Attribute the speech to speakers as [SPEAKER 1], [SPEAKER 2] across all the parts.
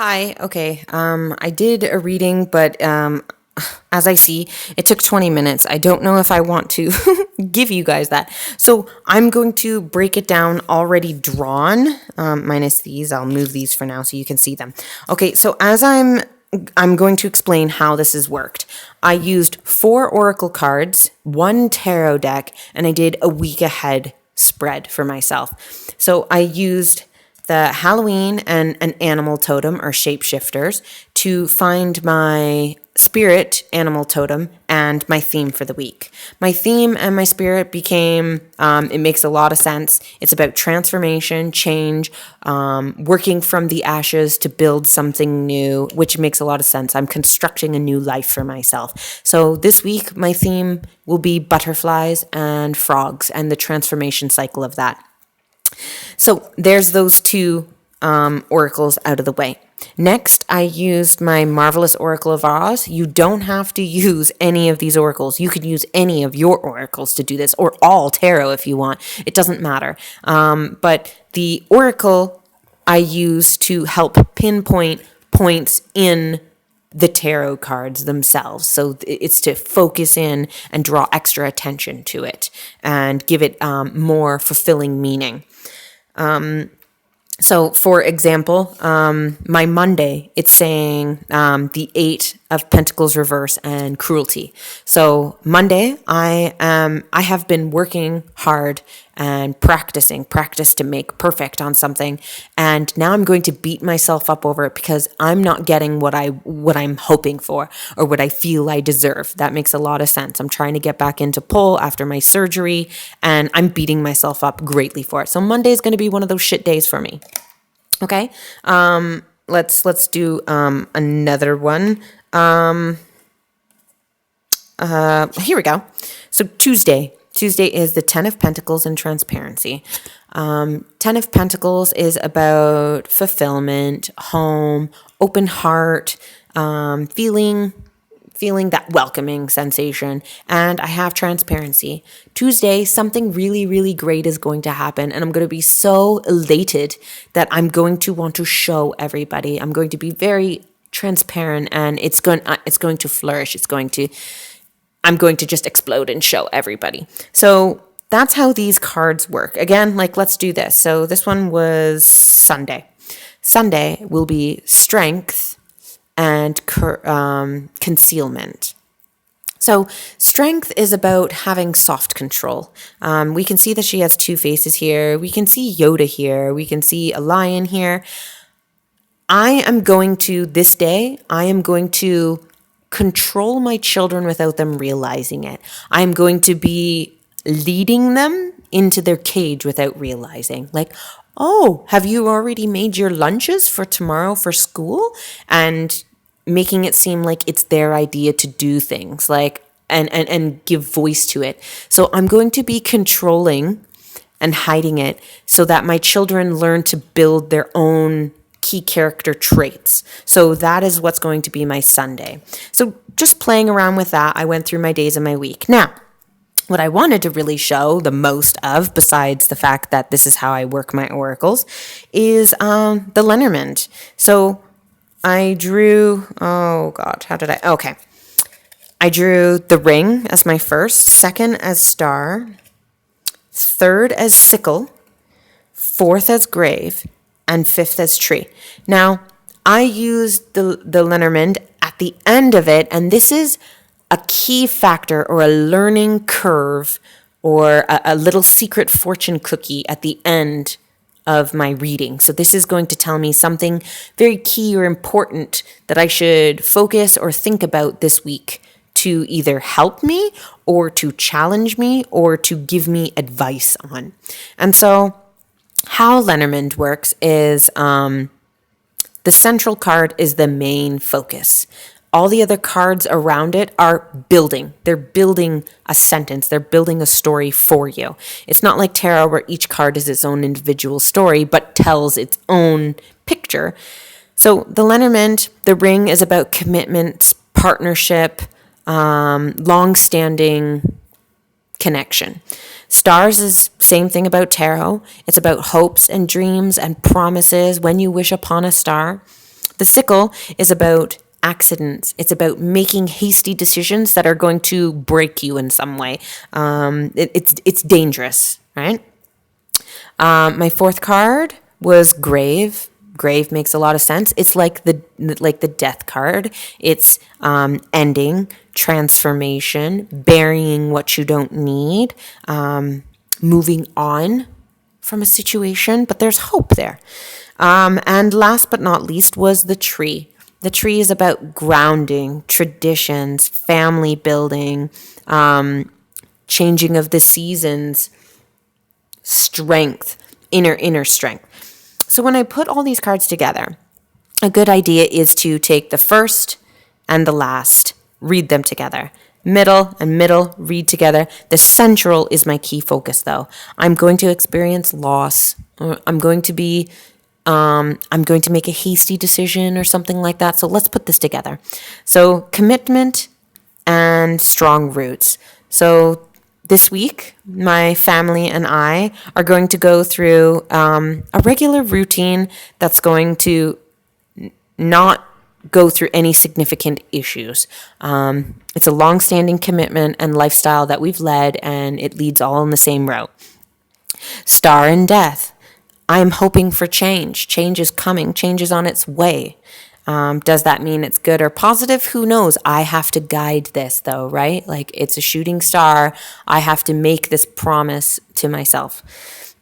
[SPEAKER 1] Hi. Okay. I did a reading, but as I see, it took 20 minutes. I don't know if I want to give you guys that. So I'm going to break it down already drawn, minus these. I'll move these for now so you can see them. Okay. So I'm going to explain how this has worked. I used 4 oracle cards, 1 tarot deck, and I did a week ahead spread for myself. So I used the Halloween and an animal totem or shapeshifters to find my spirit animal totem and my theme for the week. My theme and my spirit became, it makes a lot of sense. It's about transformation, change, working from the ashes to build something new, which makes a lot of sense. I'm constructing a new life for myself. So this week, my theme will be butterflies and frogs and the transformation cycle of that. So there's those 2 oracles out of the way. Next, I used my Marvelous Oracle of Oz. You don't have to use any of these oracles. You could use any of your oracles to do this, or all tarot if you want. It doesn't matter. But the oracle I use to help pinpoint points in the tarot cards themselves. So it's to focus in and draw extra attention to it and give it more fulfilling meaning. So, for example, my Monday, it's saying the 8 of Pentacles reverse and cruelty. So Monday, I have been working hard and practice to make perfect on something, and now I'm going to beat myself up over it because I'm not getting what I'm hoping for or what I feel I deserve. That makes a lot of sense. I'm trying to get back into pole after my surgery, and I'm beating myself up greatly for it. So Monday is going to be one of those shit days for me. Okay. Let's do another one. Here we go. So Tuesday is the 10 of Pentacles and transparency. 10 of Pentacles is about fulfillment, home, open heart, feeling that welcoming sensation. And I have transparency. Tuesday, something really, really great is going to happen. And I'm going to be so elated that I'm going to want to show everybody. I'm going to be very transparent, and it's going to flourish. I'm going to just explode and show everybody. So that's how these cards work. Again, let's do this. So this one was Sunday. Sunday will be strength and concealment. So strength is about having soft control. We can see that she has 2 faces here. We can see Yoda here. We can see a lion here. This day, I am going to control my children without them realizing it. I'm going to be leading them into their cage without realizing. Oh, have you already made your lunches for tomorrow for school? And making it seem like it's their idea to do things, and give voice to it. So I'm going to be controlling and hiding it so that my children learn to build their own key character traits. So that is what's going to be my Sunday. So just playing around with that, I went through my days and my week. Now, what I wanted to really show the most of, besides the fact that this is how I work my oracles, is the Lenormand. So I drew, I drew the ring as my first, second as star, third as sickle, fourth as grave, and fifth as tree. Now, I used the Lenormand at the end of it, and this is a key factor or a learning curve or a little secret fortune cookie at the end of my reading. So this is going to tell me something very key or important that I should focus or think about this week to either help me or to challenge me or to give me advice on. And so how Lenormand works is the central card is the main focus. All the other cards around it are building. They're building a sentence. They're building a story for you. It's not like tarot where each card is its own individual story, but tells its own picture. So the Lenormand, the ring is about commitment, partnership, long-standing connection. Stars is same thing about tarot. It's about hopes and dreams and promises when you wish upon a star. The sickle is about accidents. It's about making hasty decisions that are going to break you in some way. It's dangerous, right? My fourth card was grave. Grave makes a lot of sense. It's like the death card. It's ending, transformation, burying what you don't need, moving on from a situation, but there's hope there. And last but not least was the tree. The tree is about grounding, traditions, family building, changing of the seasons, strength, inner strength. So when I put all these cards together, a good idea is to take the first and the last, read them together. Middle and middle, read together. The central is my key focus though. I'm going to experience loss. I'm going to make a hasty decision or something like that. So let's put this together. So commitment and strong roots. So this week, my family and I are going to go through a regular routine that's going to not go through any significant issues. It's a long-standing commitment and lifestyle that we've led, and it leads all in the same route. Star and death. I'm hoping for change. Change is coming. Change is on its way. Does that mean it's good or positive? Who knows? I have to guide this though, right? Like it's a shooting star. I have to make this promise to myself.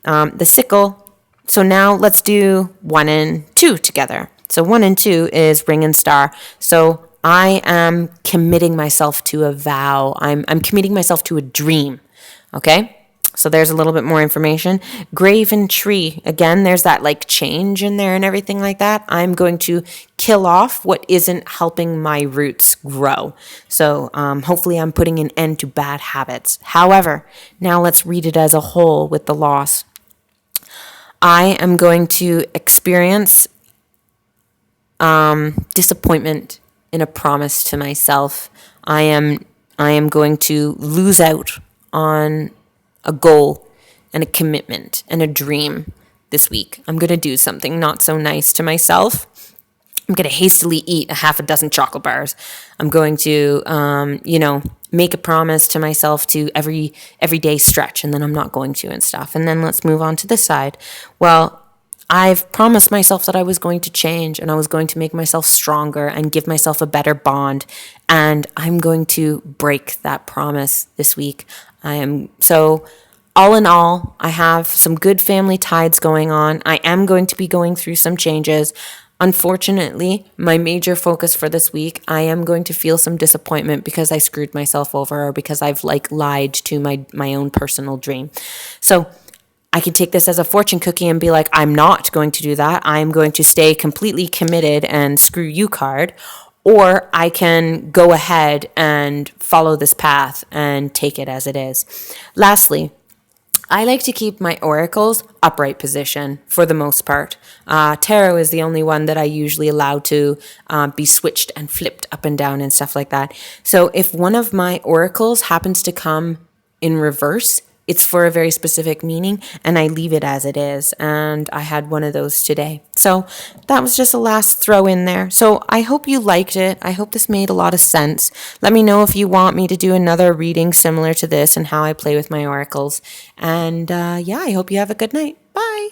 [SPEAKER 1] The sickle. So now let's do 1 and 2 together. So 1 and 2 is ring and star. So I am committing myself to a vow. I'm committing myself to a dream. Okay? So there's a little bit more information. Grave and tree. Again, there's that like change in there and everything like that. I'm going to kill off what isn't helping my roots grow. So hopefully I'm putting an end to bad habits. However, now let's read it as a whole with the loss. I am going to experience disappointment in a promise to myself. I am going to lose out on a goal and a commitment and a dream this week. I'm going to do something not so nice to myself. I'm going to hastily eat a half a dozen chocolate bars. I'm going to, make a promise to myself to every day stretch, and then I'm not going to and stuff. And then let's move on to this side. Well, I've promised myself that I was going to change and I was going to make myself stronger and give myself a better bond. And I'm going to break that promise this week. So all in all, I have some good family tides going on. I am going to be going through some changes. Unfortunately, my major focus for this week, I am going to feel some disappointment because I screwed myself over or because I've lied to my own personal dream. So I can take this as a fortune cookie and be like, I'm not going to do that. I'm going to stay completely committed and screw you card. Or I can go ahead and follow this path and take it as it is. Lastly, I like to keep my oracles upright position for the most part. Tarot is the only one that I usually allow to be switched and flipped up and down and stuff like that. So if one of my oracles happens to come in reverse, it's for a very specific meaning, and I leave it as it is. And I had one of those today. So that was just a last throw in there. So I hope you liked it. I hope this made a lot of sense. Let me know if you want me to do another reading similar to this and how I play with my oracles. And I hope you have a good night. Bye.